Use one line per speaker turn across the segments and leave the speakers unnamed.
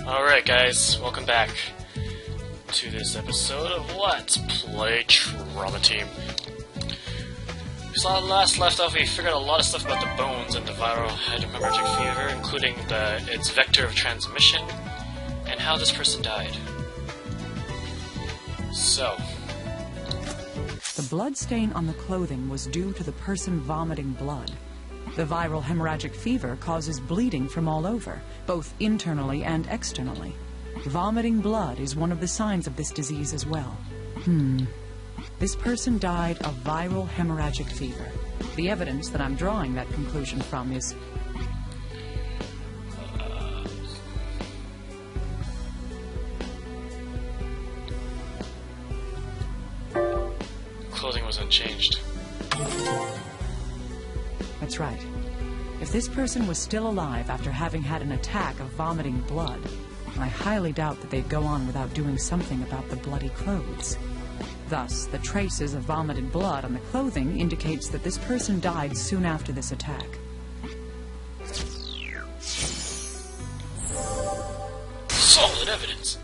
Alright guys, welcome back to this episode of Let's Play Trauma Team. We saw the last left off, we figured out a lot of stuff about the bones and the viral hemorrhagic fever, including its vector of transmission, and how this person died. So...
the blood stain on the clothing was due to the person vomiting blood. The viral hemorrhagic fever causes bleeding from all over, both internally and externally. Vomiting blood is one of the signs of this disease as well. This person died of viral hemorrhagic fever. The evidence that I'm drawing that conclusion from is...
clothing was unchanged.
That's right. If this person was still alive after having had an attack of vomiting blood, I highly doubt that they'd go on without doing something about the bloody clothes. Thus, the traces of vomited blood on the clothing indicates that this person died soon after this attack.
Solid evidence!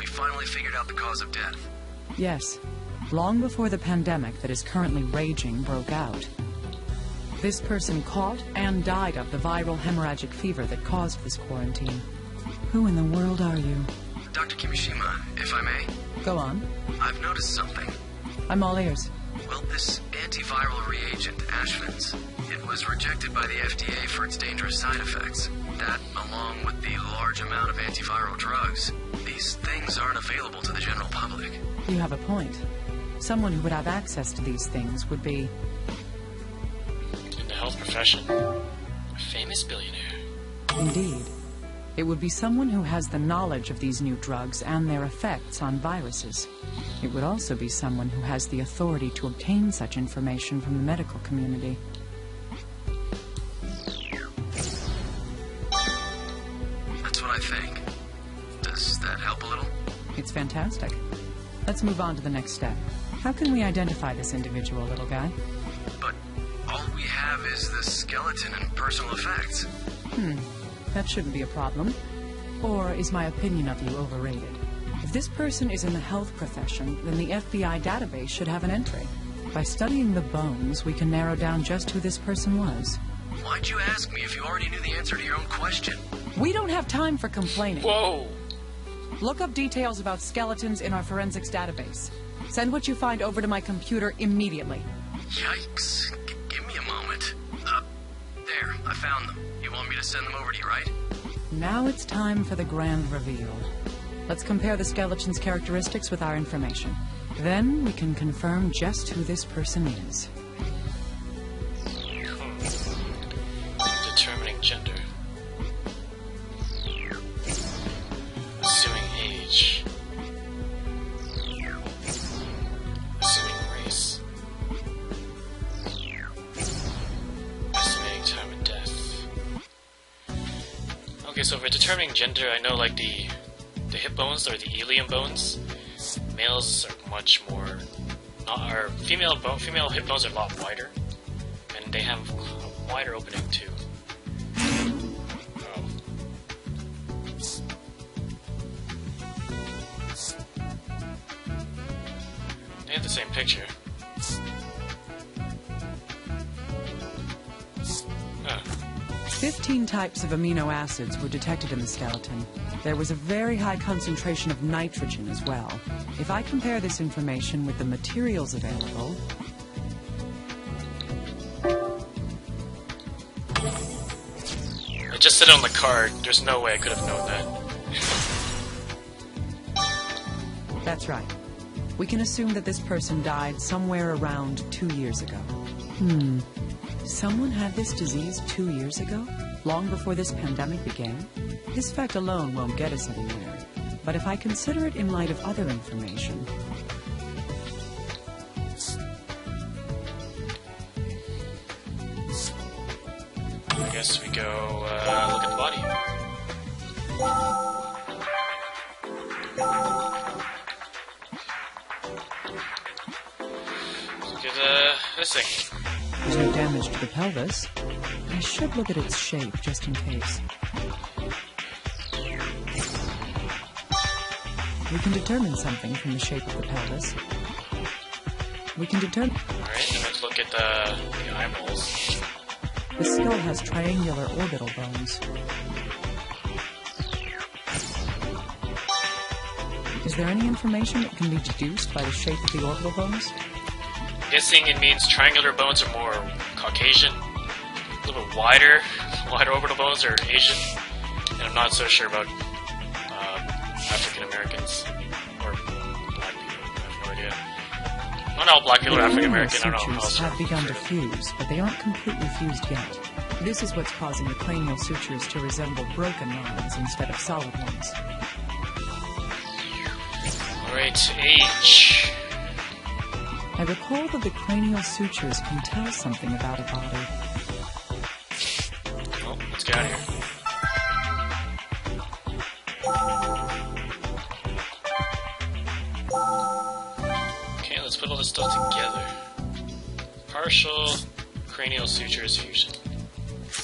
We finally figured out the cause of death.
Yes, long before the pandemic that is currently raging broke out. This person caught and died of the viral hemorrhagic fever that caused this quarantine. Who in the world are you?
Dr. Kimishima, if I may.
Go on.
I've noticed something.
I'm all ears.
Well, this antiviral reagent, Ashvin's, it was rejected by the FDA for its dangerous side effects. That, along with the large amount of antiviral drugs, these things aren't available to the general public.
You have a point. Someone who would have access to these things would be...
in the health profession, a famous billionaire.
Indeed. It would be someone who has the knowledge of these new drugs and their effects on viruses. It would also be someone who has the authority to obtain such information from the medical community.
That's what I think. Does that help a little?
It's fantastic. Let's move on to the next step. How can we identify this individual, little guy?
But all we have is the skeleton and personal effects.
That shouldn't be a problem. Or is my opinion of you overrated? If this person is in the health profession, then the FBI database should have an entry. By studying the bones, we can narrow down just who this person was.
Why'd you ask me if you already knew the answer to your own question?
We don't have time for complaining.
Whoa!
Look up details about skeletons in our forensics database. Send what you find over to my computer immediately.
Yikes. Give me a moment. There, I found them. You want me to send them over to you, right?
Now it's time for the grand reveal. Let's compare the skeleton's characteristics with our information. Then we can confirm just who this person is.
Determining gender. Assuming age. Assuming race. Estimating time of death. Okay, so for determining gender, I know like the hip bones, or the ilium bones, males are much more, female hip bones are a lot wider, and they have a wider opening too. Oh. They have the same picture. Huh.
15 types of amino acids were detected in the skeleton. There was a very high concentration of nitrogen as well. If I compare this information with the materials available...
It just said it on the card. There's no way I could have known that.
That's right. We can assume that this person died somewhere around 2 years ago. Someone had this disease 2 years ago? Long before this pandemic began? This fact alone won't get us anywhere. But if I consider it in light of other information...
I guess we go look at the body. Look at this thing.
There's no damage to the pelvis. I should look at its shape, just in case. we can determine something from the shape of the pelvis. We can determine...
Alright, then let's look at the eyeballs.
The skull has triangular orbital bones. Is there any information that can be deduced by the shape of the orbital bones?
I'm guessing it means triangular bones are more Caucasian, a little bit wider orbital bones are Asian, and I'm not so sure about African Americans or black people. I have no idea. Not all black people are African American. I don't know how else
have begun to fuse, but they aren't completely fused yet. This is what's causing the cranial sutures to resemble broken lines instead of solid ones.
Alright, age.
I recall that the cranial sutures can tell something about a body.
Well, let's get out of here. Okay, let's put all this stuff together. Partial cranial sutures fusion.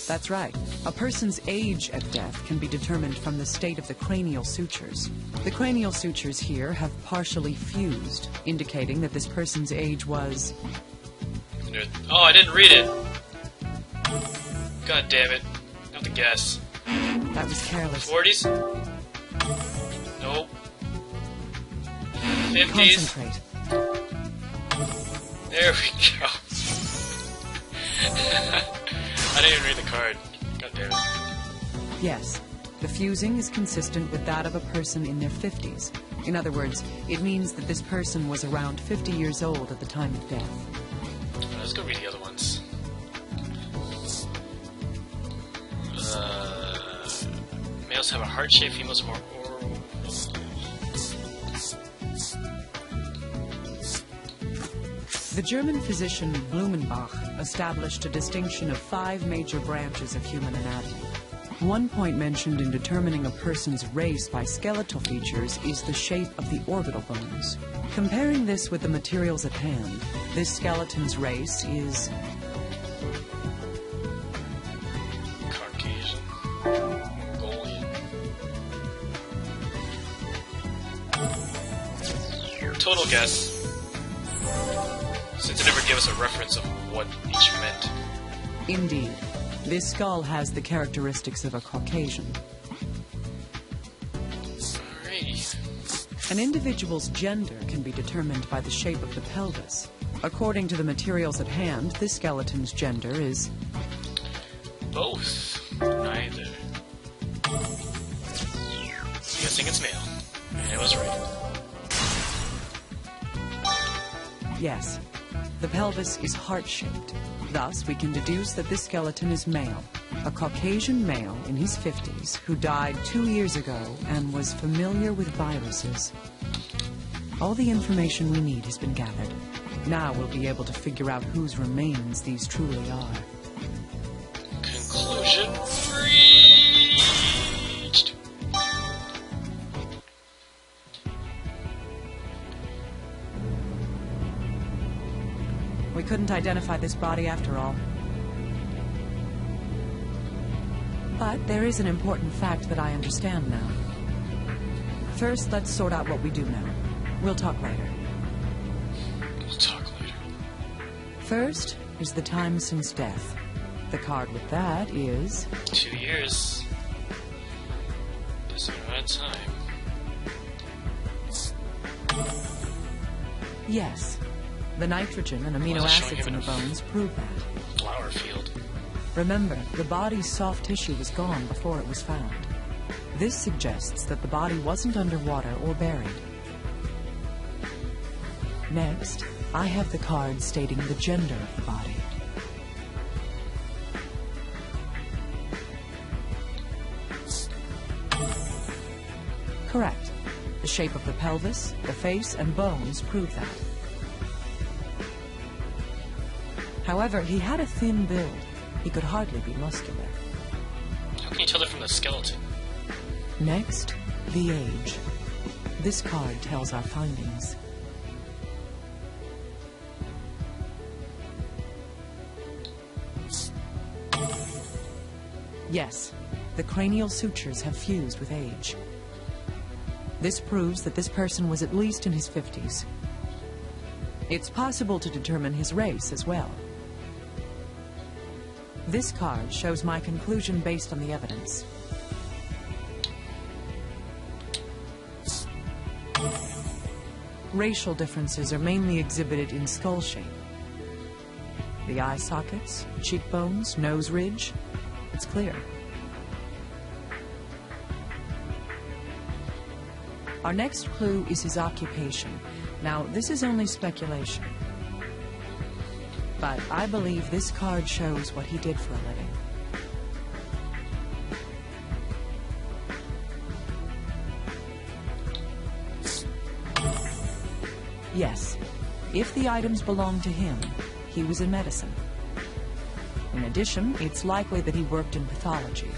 That's right. A person's age at death can be determined from the state of the cranial sutures. The cranial sutures here have partially fused, indicating that this person's age was...
Oh, I didn't read it! God damn it. I have to guess.
That was careless.
40s? Nope. 50s?
Concentrate.
There we go. I didn't even read the card. God damn it.
Yes. The fusing is consistent with that of a person in their 50s. In other words, it means that this person was around 50 years old at the time of death.
Let's go read the other ones. Males have a heart shape, females are more oral.
The German physician Blumenbach established a distinction of 5 major branches of human anatomy. One point mentioned in determining a person's race by skeletal features is the shape of the orbital bones. Comparing this with the materials at hand, this skeleton's race is...
Caucasian. Mongolian. Total guess. Since it never gave us a reference of what each meant.
Indeed. This skull has the characteristics of a Caucasian.
Alrighty.
An individual's gender can be determined by the shape of the pelvis. According to the materials at hand, this skeleton's gender is...
Both. Neither. Guessing it's male. And it was right.
Yes. The pelvis is heart-shaped. Thus, we can deduce that this skeleton is male. A Caucasian male in his 50s who died 2 years ago and was familiar with viruses. All the information we need has been gathered. Now we'll be able to figure out whose remains these truly are.
Conclusion reached.
We couldn't identify this body after all. But there is an important fact that I understand now. First, let's sort out what we do now. We'll talk later.
We'll talk later.
First is the time since death. The card with that is...
2 years. Doesn't amount of time.
Yes. The nitrogen and amino acids in the bones prove that.
Flower field.
Remember, the body's soft tissue was gone before it was found. This suggests that the body wasn't underwater or buried. Next, I have the card stating the gender of the body. Correct. The shape of the pelvis, the face, and bones prove that. However, he had a thin build. He could hardly be muscular.
How can you tell it from the skeleton?
Next, the age. This card tells our findings. Yes, the cranial sutures have fused with age. This proves that this person was at least in his 50s. It's possible to determine his race as well. This card shows my conclusion based on the evidence. Racial differences are mainly exhibited in skull shape. The eye sockets, cheekbones, nose ridge, it's clear. Our next clue is his occupation. Now, this is only speculation, but I believe this card shows what he did for a living. Yes, if the items belong to him, he was in medicine. In addition, it's likely that he worked in pathology.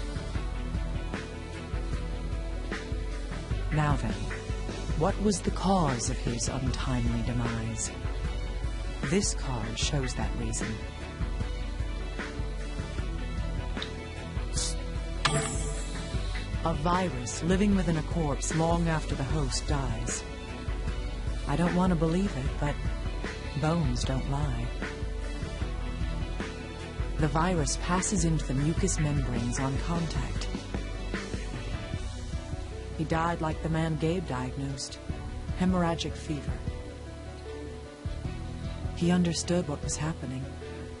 Now then, what was the cause of his untimely demise? This card shows that reason. A virus living within a corpse long after the host dies. I don't want to believe it, but bones don't lie. The virus passes into the mucous membranes on contact. He died like the man Gabe diagnosed, hemorrhagic fever. He understood what was happening.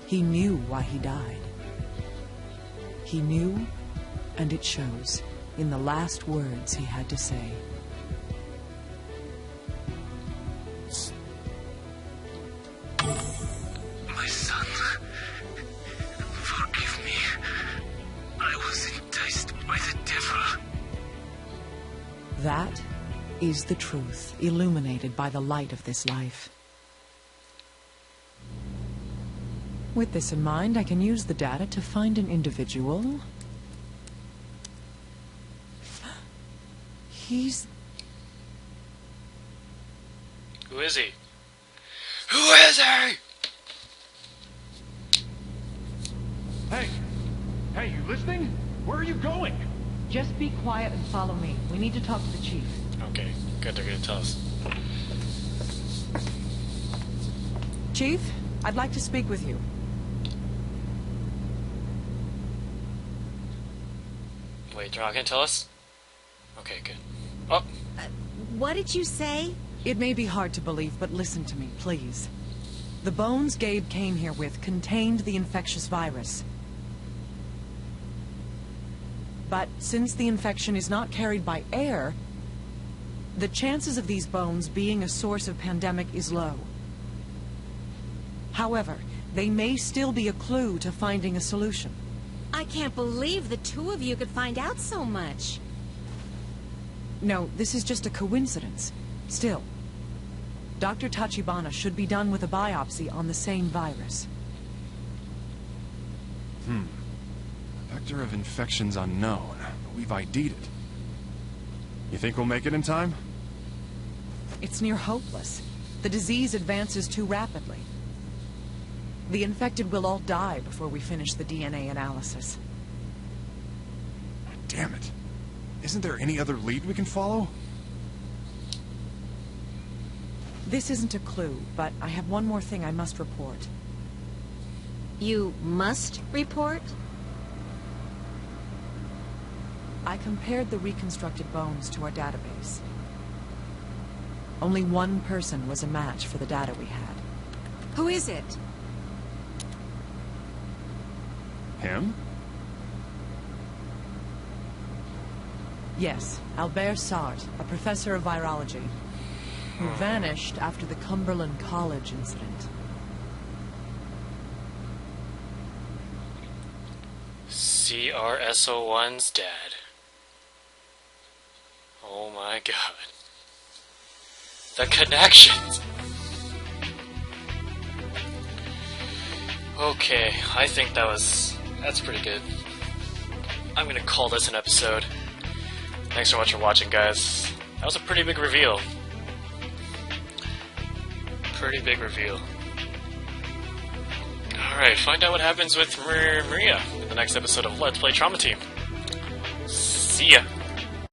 He knew why he died. He knew, and it shows in the last words he had to say.
My son, forgive me. I was enticed by the devil.
That is the truth, illuminated by the light of this life. With this in mind, I can use the data to find an individual. He's...
Who is he? Who is he?
Hey! Hey, you listening? Where are you going?
Just be quiet and follow me. We need to talk to the chief.
Okay, good, they're gonna tell us.
Chief, I'd like to speak with you.
Wait, you're not gonna tell us? Okay, good. Oh!
What did you say?
It may be hard to believe, but listen to me, please. The bones Gabe came here with contained the infectious virus. But since the infection is not carried by air, the chances of these bones being a source of pandemic is low. However, they may still be a clue to finding a solution.
I can't believe the two of you could find out so much.
No, this is just a coincidence. Still, Dr. Tachibana should be done with a biopsy on the same virus.
Vector of infection's unknown, but we've ID'd it. You think we'll make it in time?
It's near hopeless. The disease advances too rapidly. The infected will all die before we finish the DNA analysis.
Damn it. Isn't there any other lead we can follow?
This isn't a clue, but I have one more thing I must report.
You must report?
I compared the reconstructed bones to our database. Only one person was a match for the data we had.
Who is it?
Him?
Yes, Albert Sartre, a professor of virology, who vanished after the Cumberland College incident.
CRSO1's dad. Oh my god. The connections! Okay, I think that's pretty good. I'm gonna call this an episode. Thanks so much for watching, guys. That was a pretty big reveal. Pretty big reveal. Alright, find out what happens with Maria in the next episode of Let's Play Trauma Team. See ya!